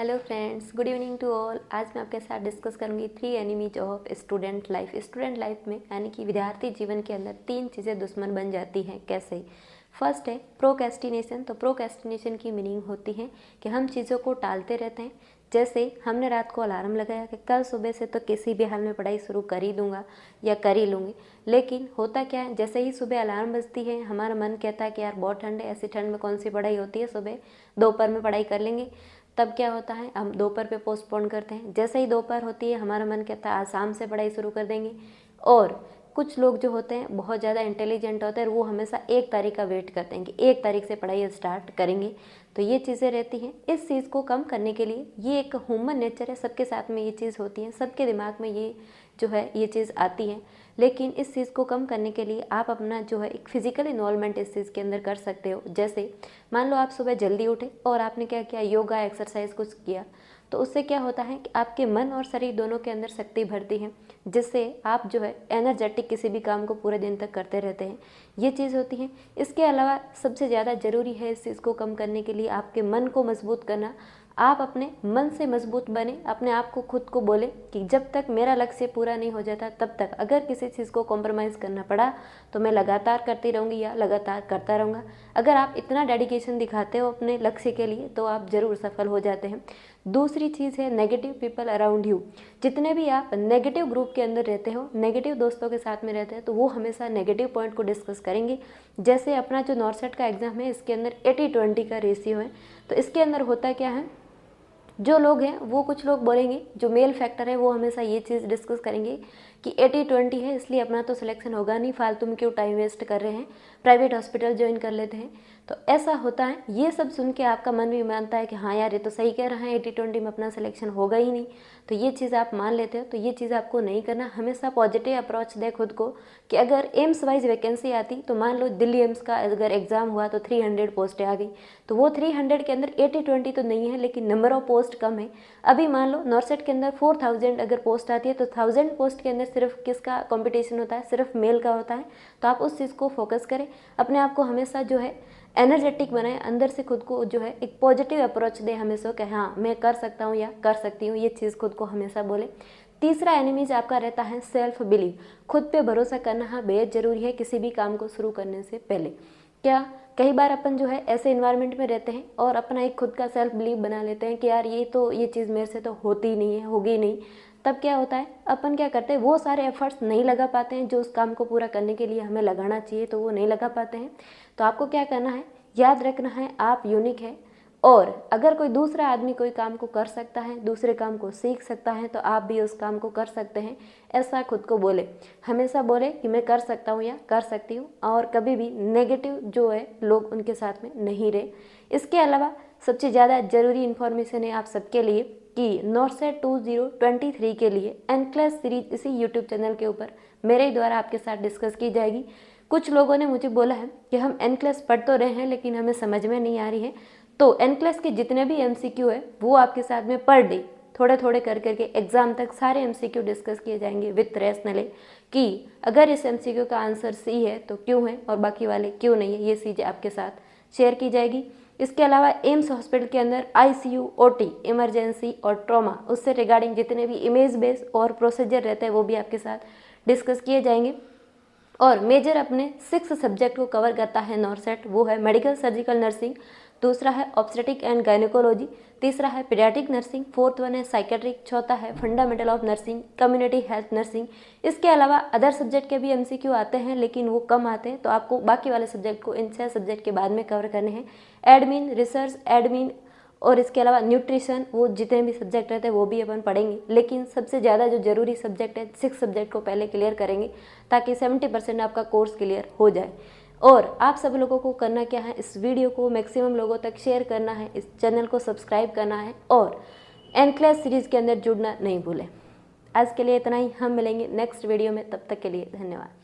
Hello friends, good evening to all. आज मैं आपके साथ डिस्कस करूंगी 3 enemies of student life. Student life में यानी कि विद्यार्थी जीवन के अंदर 3 चीज़ें दुश्मन बन जाती हैं। कैसे? फर्स्ट है प्रोक्रेस्टिनेशन। तो प्रोक्रेस्टिनेशन की मीनिंग होती है कि हम चीज़ों को टालते रहते हैं। जैसे हमने रात को अलार्म लगाया कि कल सुबह से तो किसी भी हाल में पढ़ाई शुरू कर ही दूंगा या कर ही लूँगी, लेकिन होता क्या है, जैसे ही सुबह अलार्म बजती है हमारा मन कहता है कि यार बहुत ठंड है, ऐसी ठंड में कौन सी पढ़ाई होती है, सुबह दोपहर में पढ़ाई कर लेंगे। तब क्या होता है, हम दोपहर पे पोस्टपोन करते हैं। जैसे ही दोपहर होती है हमारा मन कहता है आज शाम से पढ़ाई शुरू कर देंगे। और कुछ लोग जो होते हैं बहुत ज़्यादा इंटेलिजेंट होते हैं, वो हमेशा 1 तारीख का वेट करते हैं कि 1 तारीख से पढ़ाई स्टार्ट करेंगे। तो ये चीज़ें रहती हैं। इस चीज़ को कम करने के लिए, ये एक ह्यूमन नेचर है, सबके साथ में ये चीज़ होती है, सबके दिमाग में ये जो है ये चीज़ आती है। लेकिन इस चीज़ को कम करने के लिए आप अपना जो है एक फिजिकल इन्वॉल्वमेंट इस चीज़ के अंदर कर सकते हो। जैसे मान लो आप सुबह जल्दी उठे और आपने क्या किया, योगा एक्सरसाइज कुछ किया, तो उससे क्या होता है कि आपके मन और शरीर दोनों के अंदर शक्ति भरती है, जिससे आप जो है एनर्जेटिक किसी भी काम को पूरे दिन तक करते रहते हैं। ये चीज़ होती है। इसके अलावा सबसे ज़्यादा ज़रूरी है इस चीज़ को कम करने के लिए आपके मन को मजबूत करना। आप अपने मन से मजबूत बने, अपने आप को खुद को बोले कि जब तक मेरा लक्ष्य पूरा नहीं हो जाता तब तक अगर किसी चीज़ को कॉम्प्रोमाइज़ करना पड़ा तो मैं लगातार करती रहूँगी या लगातार करता रहूँगा। अगर आप इतना डेडिकेशन दिखाते हो अपने लक्ष्य के लिए तो आप ज़रूर सफल हो जाते हैं। दूसरी चीज़ है नेगेटिव पीपल अराउंड यू। जितने भी आप नेगेटिव ग्रुप के अंदर रहते हो, नेगेटिव दोस्तों के साथ में रहते हैं, तो वो हमेशा नेगेटिव पॉइंट को डिस्कस करेंगे। जैसे अपना जो नॉर्सेट का एग्ज़ाम है, इसके अंदर 80-20 का रेशियो है। तो इसके अंदर होता क्या है, जो लोग हैं वो कुछ लोग बोलेंगे, जो मेल फैक्टर है वो हमेशा ये चीज़ डिस्कस करेंगे कि 80-20 है, इसलिए अपना तो सिलेक्शन होगा नहीं, फालतू में क्यों टाइम वेस्ट कर रहे हैं, प्राइवेट हॉस्पिटल ज्वाइन कर लेते हैं। तो ऐसा होता है। ये सब सुन के आपका मन भी मानता है कि हाँ यार ये तो सही कह रहा है, 80-20 में अपना सिलेक्शन होगा ही नहीं। तो ये चीज़ आप मान लेते हो। तो ये चीज़ आपको नहीं करना। हमेशा पॉजिटिव अप्रोच दे खुद को कि अगर एम्स वाइज वैकेंसी आती, तो मान लो दिल्ली एम्स का अगर एग्ज़ाम हुआ तो 300 पोस्टें आ गई, तो वो 300 के अंदर 80-20 तो नहीं है, लेकिन नंबर ऑफ पोस्ट कम है। अभी मान लो नॉर्सेट के अंदर 4000 अगर पोस्ट आती है, तो 1000 पोस्ट के अंदर सिर्फ किसका कंपटीशन होता है, सिर्फ मेल का होता है। तो आप उस चीज़ को फोकस करें, अपने आप को हमेशा जो है एनर्जेटिक बनाएं, अंदर से खुद को जो है एक पॉजिटिव अप्रोच दें हमेशा कि हाँ मैं कर सकता हूँ या कर सकती हूँ। ये चीज़ खुद को हमेशा बोले। तीसरा एनिमीज आपका रहता है सेल्फ बिलीव। खुद पे भरोसा करना हाँ बेहद ज़रूरी है किसी भी काम को शुरू करने से पहले। क्या कई बार अपन जो है ऐसे इन्वायरमेंट में रहते हैं और अपना एक खुद का सेल्फ बिलीव बना लेते हैं कि यार ये चीज़ मेरे से तो होती नहीं है, होगी नहीं। तब क्या होता है, अपन क्या करते हैं, वो सारे एफर्ट्स नहीं लगा पाते हैं जो उस काम को पूरा करने के लिए हमें लगाना चाहिए, तो वो नहीं लगा पाते हैं। तो आपको क्या करना है, याद रखना है आप यूनिक है, और अगर कोई दूसरा आदमी कोई काम को कर सकता है, दूसरे काम को सीख सकता है, तो आप भी उस काम को कर सकते हैं। ऐसा खुद को बोले, हमेशा बोले कि मैं कर सकता हूँ या कर सकती हूँ, और कभी भी नेगेटिव जो है लोग उनके साथ में नहीं रहे। इसके अलावा सबसे ज़्यादा ज़रूरी इन्फॉर्मेशन है आप सबके लिए कि नॉर्सेट 2023 के लिए एनक्लेस सीरीज इसी यूट्यूब चैनल के ऊपर मेरे द्वारा आपके साथ डिस्कस की जाएगी। कुछ लोगों ने मुझे बोला है कि हम एनक्लेस पढ़ तो रहे हैं लेकिन हमें समझ में नहीं आ रही है, तो एनक्लेस के जितने भी एमसीक्यू है वो आपके साथ में पर डे थोड़े थोड़े कर करके एग्जाम तक सारे एमसीक्यू डिस्कस किए जाएंगे विथ रेशनली, कि अगर इस एमसीक्यू का आंसर सी है तो क्यों है और बाकी वाले क्यों नहीं है, ये चीज़ें आपके साथ शेयर की जाएगी। इसके अलावा एम्स हॉस्पिटल के अंदर आईसीयू, ओटी, इमरजेंसी और ट्रॉमा, उससे रिगार्डिंग जितने भी इमेज बेस और प्रोसीजर रहते हैं वो भी आपके साथ डिस्कस किए जाएंगे। और मेजर अपने 6 सब्जेक्ट को कवर करता है नॉर्सेट। वो है मेडिकल सर्जिकल नर्सिंग, दूसरा है ऑब्स्टेटिक एंड गायनेकोलॉजी, तीसरा है पीडियाट्रिक नर्सिंग, फोर्थ वन है साइकेट्रिक, चौथा है fundamental of nursing, community health nursing. इसके अलावा अदर सब्जेक्ट के भी एमसीक्यू आते हैं लेकिन वो कम आते हैं, तो आपको बाकी वाले सब्जेक्ट को इन 6 सब्जेक्ट के बाद में कवर करने हैं। एडमिन, रिसर्च, एडमिन और इसके अलावा न्यूट्रिशन, वो जितने भी सब्जेक्ट रहते हैं वो भी अपन पढ़ेंगे, लेकिन सबसे ज़्यादा जो जरूरी सब्जेक्ट है 6 सब्जेक्ट को पहले क्लियर करेंगे ताकि 70% आपका कोर्स क्लियर हो जाए। और आप सब लोगों को करना क्या है, इस वीडियो को मैक्सिमम लोगों तक शेयर करना है, इस चैनल को सब्सक्राइब करना है और एनक्लेस सीरीज़ के अंदर जुड़ना नहीं भूलें। आज के लिए इतना ही, हम मिलेंगे नेक्स्ट वीडियो में, तब तक के लिए धन्यवाद।